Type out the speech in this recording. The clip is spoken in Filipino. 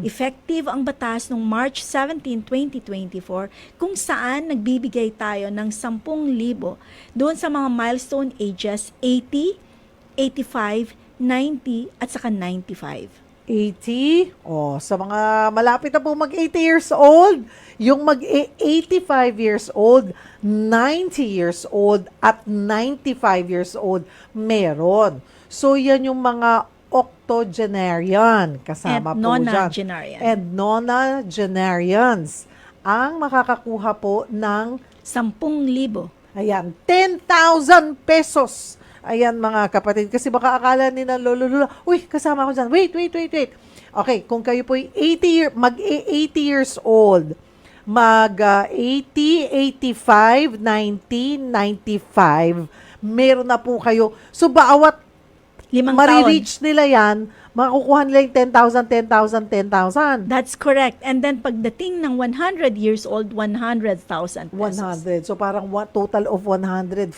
Effective ang batas noong March 17, 2024 kung saan nagbibigay tayo ng 10,000 doon sa mga milestone ages 80, 85, 90 at saka 95. 80. Sa mga malapit na po mag-80 years old, yung mag-85 years old, 90 years old, at 95 years old, meron. So, yan yung mga octogenarian. Kasama And po dyan. nonagenarian. And nonagenarians. Ang makakakuha po ng 10,000. ayan, 10,000 pesos. Ayan mga kapatid, kasi baka akala nila lolo, uy, kasama ko dyan. Wait. Okay, kung kayo po mag-80 years old, mag-80, 85, 90, 95, meron na po kayo. So, bawat 5 taon. marireach nila yan, makukuha nila yung 10,000, 10,000, 10,000. That's correct. And then pagdating ng 100 years old, 100,000 pesos. 100. So, parang total of 140,000.